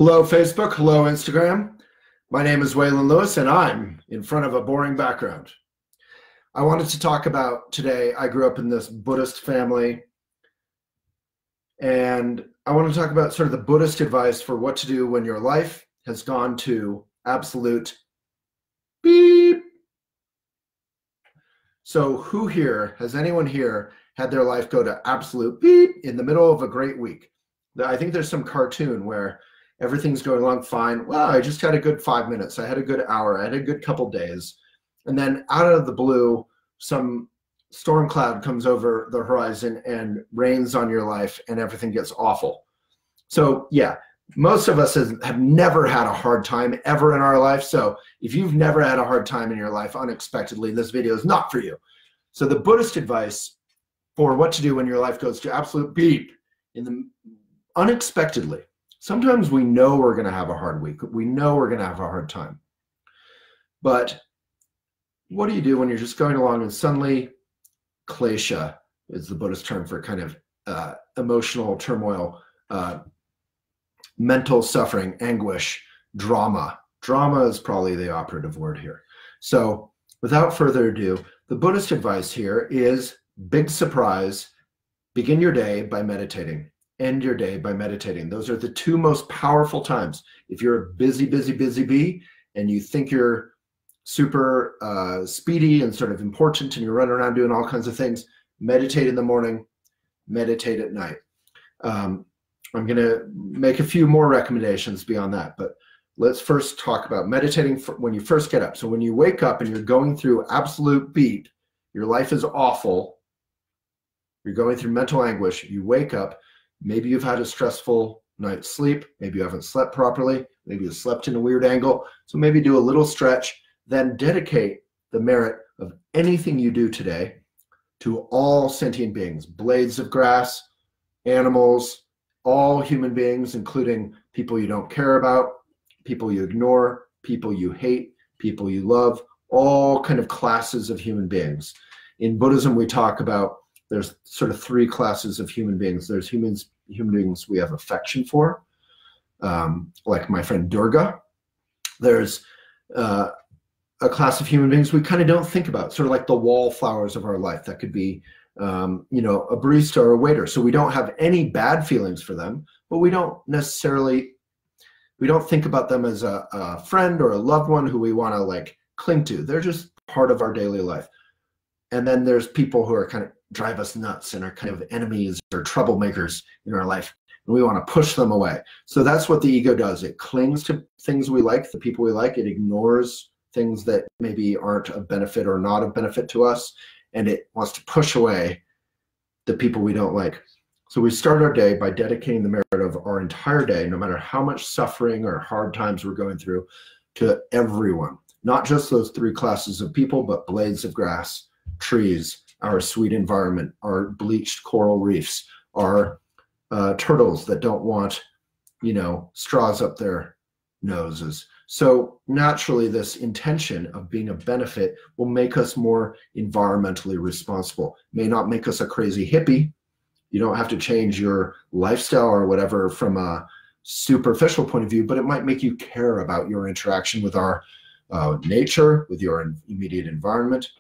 Hello, Facebook. Hello, Instagram. My name is Waylon Lewis, and I'm in front of a boring background. I wanted to talk about today, I grew up in this Buddhist family, and I want to talk about sort of the Buddhist advice for what to do when your life has gone to absolute beep. So has anyone here had their life go to absolute beep in the middle of a great week? I think there's some cartoon where everything's going along fine. Well, I just had a good 5 minutes. I had a good hour. I had a good couple days. And then out of the blue, some storm cloud comes over the horizon and rains on your life and everything gets awful. So yeah, most of us have never had a hard time ever in our life. So if you've never had a hard time in your life unexpectedly, this video is not for you. So the Buddhist advice for what to do when your life goes to absolute beep unexpectedly. Sometimes we know we're going to have a hard week. We know we're going to have a hard time. But what do you do when you're just going along and suddenly klesha is the Buddhist term for kind of emotional turmoil, mental suffering, anguish, drama. Drama is probably the operative word here. So without further ado, the Buddhist advice here is big surprise, begin your day by meditating. End your day by meditating. Those are the two most powerful times. If you're a busy bee and you think you're super speedy and sort of important and you're running around doing all kinds of things, meditate in the morning, meditate at night. I'm going to make a few more recommendations beyond that, but let's first talk about meditating when you first get up. So when you wake up and you're going through absolute beep, your life is awful, you're going through mental anguish, you wake up, maybe you've had a stressful night's sleep, maybe you haven't slept properly, maybe you slept in a weird angle, so maybe do a little stretch, then dedicate the merit of anything you do today to all sentient beings, blades of grass, animals, all human beings, including people you don't care about, people you ignore, people you hate, people you love, all kind of classes of human beings. In Buddhism, we talk about there's sort of three classes of human beings. There's human beings we have affection for, like my friend Durga. There's a class of human beings we kind of don't think about, sort of like the wallflowers of our life. That could be, a barista or a waiter. So we don't have any bad feelings for them, but we don't think about them as a friend or a loved one who we want to like cling to. They're just part of our daily life. And then there's people who are kind of drive us nuts and are kind of enemies or troublemakers in our life, and we want to push them away. So that's what the ego does. It clings to things we like, the people we like. It ignores things that maybe aren't of benefit or not of benefit to us, and it wants to push away the people we don't like. So we start our day by dedicating the merit of our entire day, no matter how much suffering or hard times we're going through, to everyone. Not just those three classes of people, but blades of grass, trees, our sweet environment, our bleached coral reefs, our turtles that don't want, straws up their noses. So naturally, this intention of being a benefit will make us more environmentally responsible. It may not make us a crazy hippie. You don't have to change your lifestyle or whatever from a superficial point of view, but it might make you care about your interaction with our nature, with your immediate environment.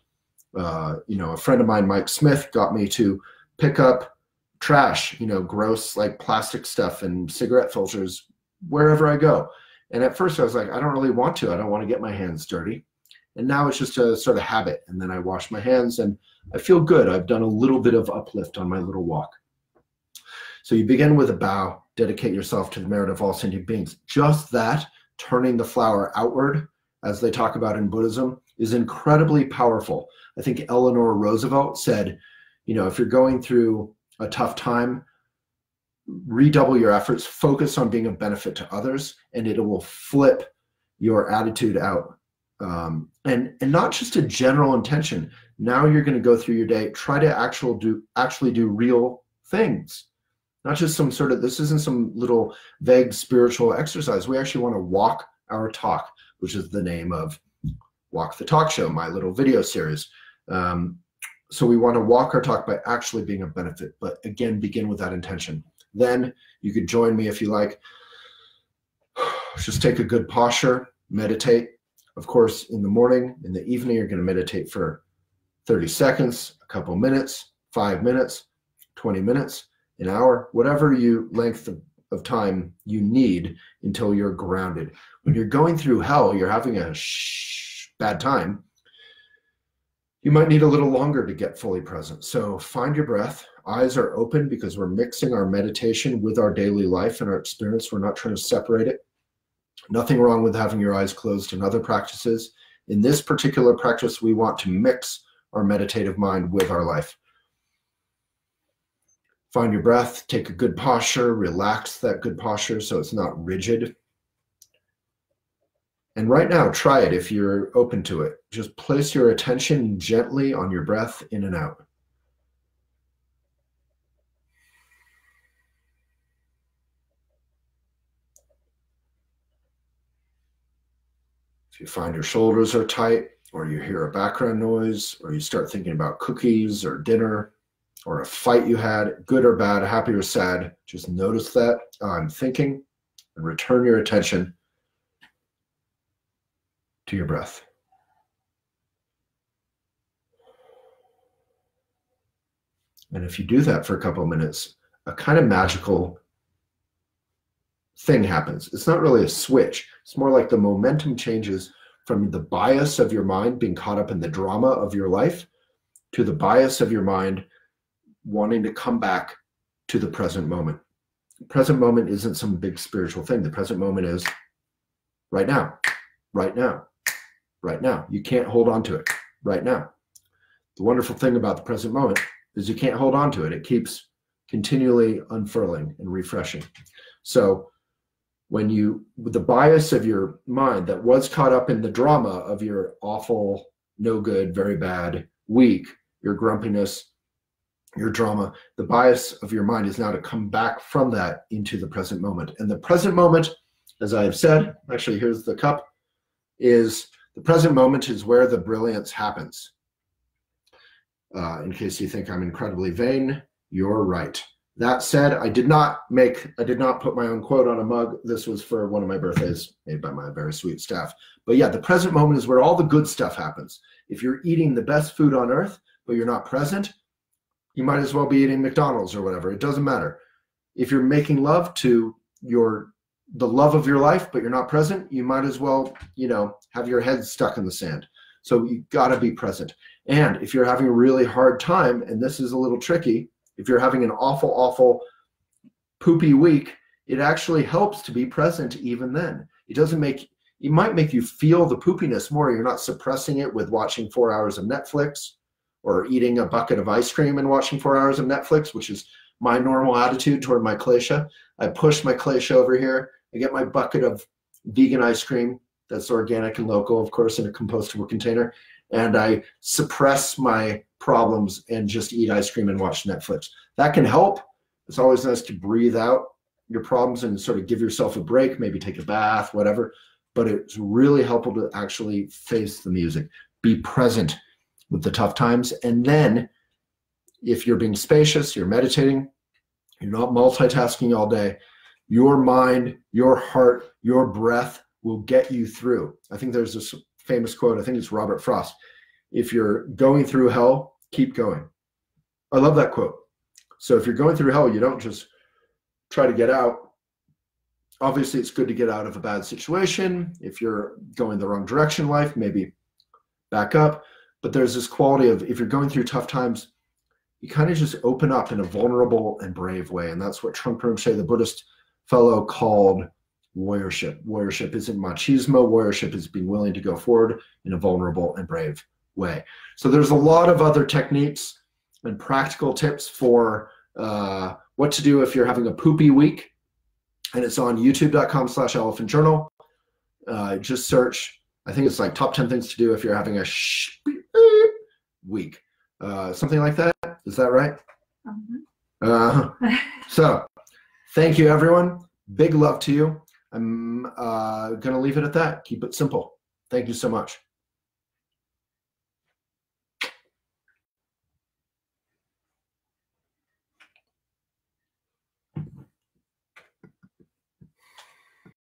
A friend of mine, Mike Smith, got me to pick up trash, gross like plastic stuff and cigarette filters wherever I go. And at first I was like, I don't really want to. I don't want to get my hands dirty. And now it's just a sort of habit. And then I wash my hands and I feel good. I've done a little bit of uplift on my little walk. So you begin with a bow, dedicate yourself to the merit of all sentient beings. Just that, turning the flower outward, as they talk about in Buddhism, is incredibly powerful. I think Eleanor Roosevelt said, if you're going through a tough time, redouble your efforts, focus on being a benefit to others, and it will flip your attitude out. And not just a general intention. Now you're going to go through your day, try to actually do real things. Not just this isn't some little vague spiritual exercise. We actually want to walk our talk, which is the name of Walk the Talk Show, my little video series. So we want to walk our talk by actually being a benefit, but again, begin with that intention. Then you could join me if you like. Just take a good posture, meditate. Of course, in the morning, in the evening, you're going to meditate for 30 seconds, a couple minutes, 5 minutes, 20 minutes, an hour, whatever length of time you need until you're grounded. When you're going through hell, you're having a bad time, you might need a little longer to get fully present. So find your breath. Eyes are open because we're mixing our meditation with our daily life and our experience. We're not trying to separate it. Nothing wrong with having your eyes closed in other practices. In this particular practice, we want to mix our meditative mind with our life. Find your breath, take a good posture, relax that good posture so it's not rigid. And right now, try it if you're open to it. Just place your attention gently on your breath in and out. If you find your shoulders are tight, or you hear a background noise, or you start thinking about cookies or dinner, or a fight you had, good or bad, happy or sad, just notice that I'm thinking and return your attention to your breath. And if you do that for a couple of minutes, a kind of magical thing happens. It's not really a switch. It's more like the momentum changes from the bias of your mind being caught up in the drama of your life to the bias of your mind wanting to come back to the present moment. The present moment isn't some big spiritual thing. The present moment is right now, right now, right now. You can't hold on to it right now. The wonderful thing about the present moment is you can't hold on to it. It keeps continually unfurling and refreshing. So with the bias of your mind that was caught up in the drama of your awful, no good, very bad week, your grumpiness, your drama, the bias of your mind is now to come back from that into the present moment. And the present moment, as I have said, actually here's the cup, is the present moment is where the brilliance happens. In case you think I'm incredibly vain, you're right. That said, I did not put my own quote on a mug. This was for one of my birthdays made by my very sweet staff. But yeah, the present moment is where all the good stuff happens. If you're eating the best food on earth, but you're not present, you might as well be eating McDonald's or whatever. It doesn't matter. If you're making love to the love of your life, but you're not present, you might as well, have your head stuck in the sand. So you got to be present. And if you're having a really hard time, and this is a little tricky, if you're having an awful, awful poopy week, it actually helps to be present even then. It might make you feel the poopiness more. You're not suppressing it with watching 4 hours of Netflix or eating a bucket of ice cream and watching 4 hours of Netflix, which is my normal attitude toward my klesha. I push my klesha over here. I get my bucket of vegan ice cream that's organic and local, of course, in a compostable container. And I suppress my problems and just eat ice cream and watch Netflix. That can help. It's always nice to breathe out your problems and sort of give yourself a break, maybe take a bath, whatever. But it's really helpful to actually face the music, be present with the tough times. And then if you're being spacious, you're meditating, you're not multitasking all day, your mind, your heart, your breath will get you through. I think there's this famous quote, I think it's Robert Frost. If you're going through hell, keep going. I love that quote. So if you're going through hell, you don't just try to get out. Obviously, it's good to get out of a bad situation. If you're going the wrong direction in life, maybe back up. But there's this quality of, if you're going through tough times, you kind of just open up in a vulnerable and brave way. And that's what Trungpa Rinpoche, the Buddhist fellow, called warriorship. Warriorship isn't machismo. Warriorship is being willing to go forward in a vulnerable and brave way. So there's a lot of other techniques and practical tips for what to do if you're having a poopy week. And it's on youtube.com/elephantjournal. Just search, I think it's like top 10 things to do if you're having a week. Something like that. Is that right? So thank you, everyone. Big love to you. I'm going to leave it at that. Keep it simple. Thank you so much.